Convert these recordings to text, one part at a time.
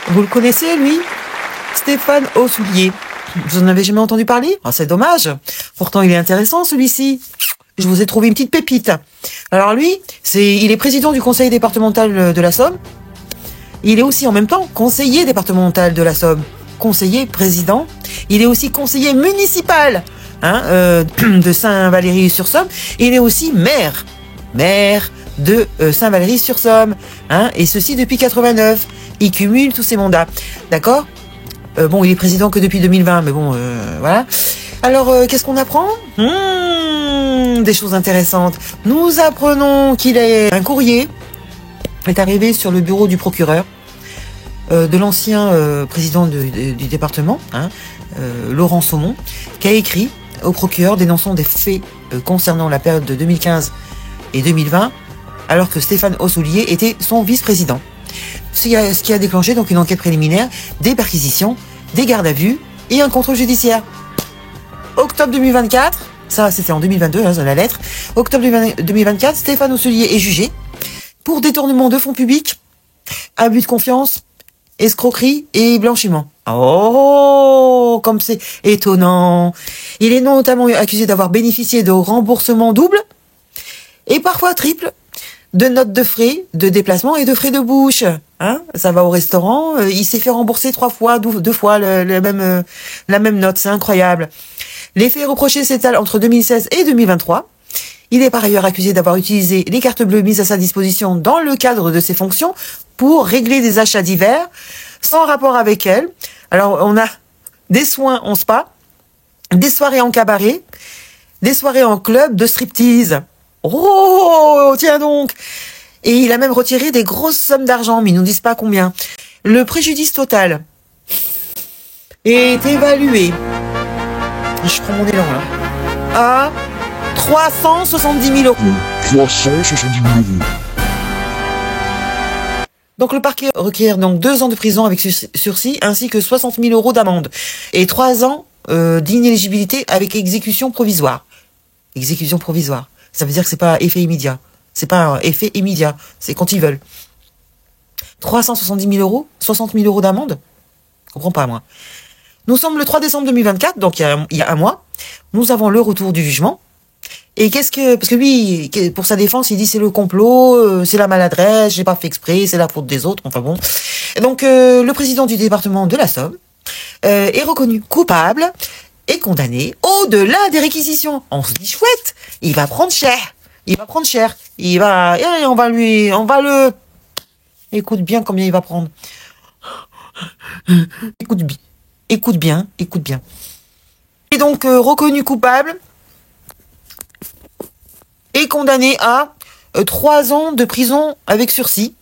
Vous le connaissez, lui? Stéphane Haussoulier. Vous en avez jamais entendu parler? Ah, c'est dommage. Pourtant, il est intéressant, celui-ci. Je vous ai trouvé une petite pépite. Alors lui, il est président du conseil départemental de la Somme. Il est aussi en même temps conseiller départemental de la Somme. Conseiller, président. Il est aussi conseiller municipal de Saint-Valery-sur-Somme. Il est aussi maire de Saint-Valery-sur-Somme. Et ceci depuis 89. Il cumule tous ses mandats. D'accord? Bon, il est président que depuis 2020, mais bon, voilà. Alors, qu'est-ce qu'on apprend? Des choses intéressantes. Nous apprenons qu'il est un courrier est arrivé sur le bureau du procureur de l'ancien président du département, Laurent Saumon, qui a écrit au procureur dénonçant des faits concernant la période de 2015 et 2020, alors que Stéphane Haussoulier était son vice-président. Ce qui a déclenché donc une enquête préliminaire, des perquisitions, des gardes à vue et un contrôle judiciaire. Octobre 2024, ça c'était en 2022, la lettre. Octobre 2024, Stéphane Haussoulier est jugé pour détournement de fonds publics, abus de confiance, escroquerie et blanchiment. Oh, comme c'est étonnant. Il est notamment accusé d'avoir bénéficié de remboursements doubles et parfois triples de notes de frais de déplacement et de frais de bouche. Ça va au restaurant, il s'est fait rembourser 2 fois la même note, c'est incroyable. Les faits reprochés s'étalent entre 2016 et 2023. Il est par ailleurs accusé d'avoir utilisé les cartes bleues mises à sa disposition dans le cadre de ses fonctions pour régler des achats divers sans rapport avec elle. Alors, on a des soins en spa, des soirées en cabaret, des soirées en club de striptease. Oh, tiens donc! Et il a même retiré des grosses sommes d'argent, mais ils nous disent pas combien. Le préjudice total est évalué, je prends mon élan là, à 370 000 euros. 370 000 euros. Donc le parquet requiert donc 2 ans de prison avec sursis ainsi que 60 000 euros d'amende et 3 ans d'inéligibilité avec exécution provisoire. Exécution provisoire. Ça veut dire que c'est pas effet immédiat. C'est pas un effet immédiat. C'est quand ils veulent. 370 000 euros, 60 000 euros d'amende. Je comprends pas, moi. Nous sommes le 3 décembre 2024, donc il y a un mois. Nous avons le retour du jugement. Et parce que lui, pour sa défense, il dit c'est le complot, c'est la maladresse, j'ai pas fait exprès, c'est la faute des autres, enfin bon. Et donc, le président du département de la Somme est reconnu coupable et condamné au-delà des réquisitions. On se dit chouette, il va prendre cher. On va le, écoute bien combien il va prendre. Écoute bien. Et donc, reconnu coupable et condamné à 3 ans de prison avec sursis.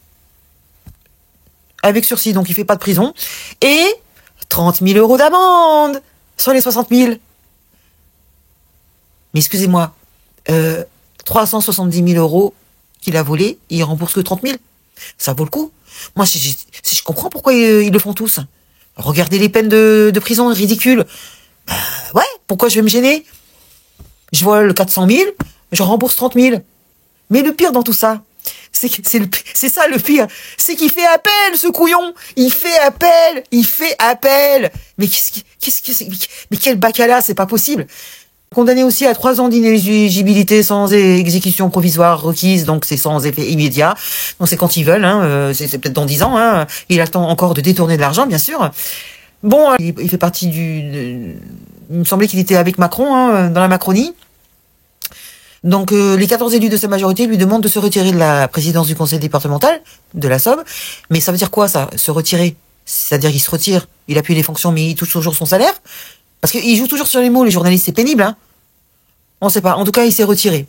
Donc il fait pas de prison. Et 30 000 euros d'amende sur les 60 000. Mais excusez-moi, 370 000 euros qu'il a volé, il rembourse que 30 000. Ça vaut le coup. Moi, si je comprends pourquoi ils le font tous. Regardez les peines de prison ridicules. Ouais, pourquoi je vais me gêner? Je vole 400 000, je rembourse 30 000. Mais le pire dans tout ça, c'est ça le pire, c'est qu'il fait appel, ce couillon. Il fait appel. Mais mais quel bacala, c'est pas possible. Condamné aussi à 3 ans d'inéligibilité sans exécution provisoire requise, donc c'est sans effet immédiat. Donc c'est quand ils veulent, c'est peut-être dans 10 ans. Il attend encore de détourner de l'argent, bien sûr. Bon, il fait partie il me semblait qu'il était avec Macron, dans la Macronie. Donc les 14 élus de sa majorité lui demandent de se retirer de la présidence du conseil départemental de la Somme. Mais ça veut dire quoi, ça, se retirer? C'est-à-dire qu'il se retire, il appuie les fonctions, mais il touche toujours son salaire? Parce qu'il joue toujours sur les mots, les journalistes, c'est pénible, On sait pas. En tout cas, il s'est retiré.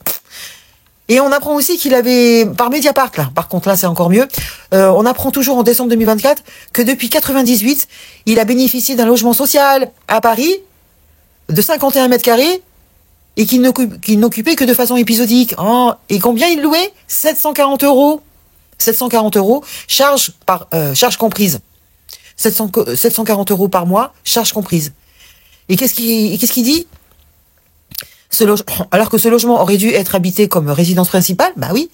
Et on apprend aussi qu'il avait, par Mediapart, là, par contre, là, c'est encore mieux, on apprend toujours en décembre 2024 que depuis 98, il a bénéficié d'un logement social à Paris de 51 mètres carrés et qu'il n'occupait que de façon épisodique. Oh, et combien il louait? 740 euros. 740 euros, charge comprise. 740 euros par mois, charge comprise. Et qu'est-ce qu'il dit? Alors que ce logement aurait dû être habité comme résidence principale, bah oui,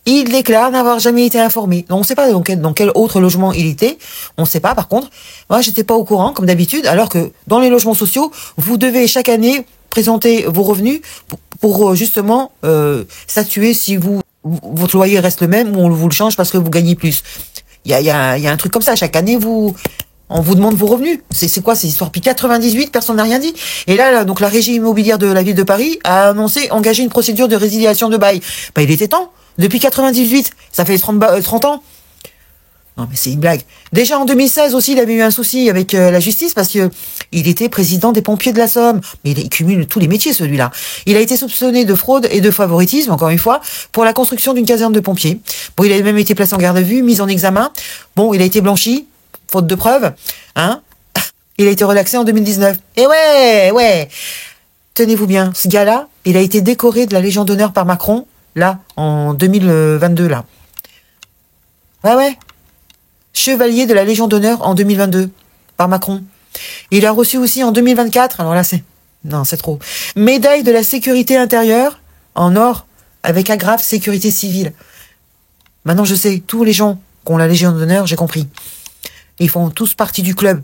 Il déclare n'avoir jamais été informé. Donc, on ne sait pas dans quel autre logement il était. On ne sait pas. Par contre, moi, j'étais pas au courant, comme d'habitude, alors que dans les logements sociaux, vous devez chaque année présenter vos revenus pour justement statuer si votre loyer reste le même ou on vous le change parce que vous gagnez plus. Il y a un truc comme ça. Chaque année, on vous demande vos revenus. C'est quoi ces histoires? Puis 98, personne n'a rien dit. Et là, donc la régie immobilière de la ville de Paris a annoncé engager une procédure de résiliation de bail. Bah, il était temps. Depuis 98, ça fait 30 ans. Non, mais c'est une blague. Déjà en 2016 aussi, il avait eu un souci avec la justice parce que il était président des pompiers de la Somme. Mais il cumule tous les métiers, celui-là. Il a été soupçonné de fraude et de favoritisme, encore une fois, pour la construction d'une caserne de pompiers. Bon, il a même été placé en garde à vue, mis en examen. Bon, il a été blanchi, faute de preuves, hein. Il a été relaxé en 2019. Et ouais. Tenez-vous bien, ce gars-là, il a été décoré de la Légion d'honneur par Macron, là, en 2022, là. Ouais. Chevalier de la Légion d'honneur en 2022 par Macron. Il a reçu aussi en 2024, alors là c'est trop. Médaille de la sécurité intérieure en or avec agrafe sécurité civile. Maintenant je sais, tous les gens qui ont la Légion d'honneur, j'ai compris. Ils font tous partie du club.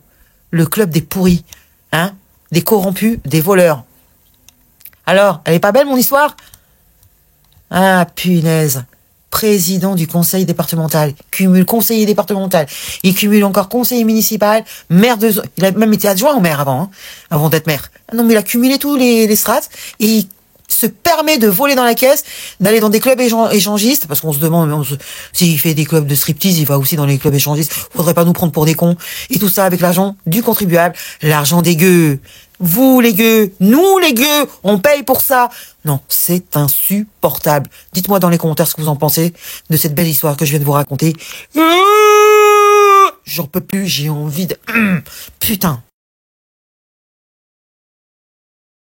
Le club des pourris, hein, des corrompus, des voleurs. Alors, elle est pas belle mon histoire? Ah punaise. Président du conseil départemental, cumule conseiller départemental, il cumule encore conseiller municipal, maire de... Il a même été adjoint au maire avant d'être maire. Non mais il a cumulé tous les strates et il se permet de voler dans la caisse, d'aller dans des clubs échangistes, parce qu'on se demande s'il fait des clubs de striptease, il va aussi dans les clubs échangistes, faudrait pas nous prendre pour des cons, et tout ça avec l'argent du contribuable, l'argent des gueux. Vous les gueux, nous les gueux, on paye pour ça. Non, c'est insupportable. Dites-moi dans les commentaires ce que vous en pensez de cette belle histoire que je viens de vous raconter. J'en peux plus, j'ai envie de... Putain.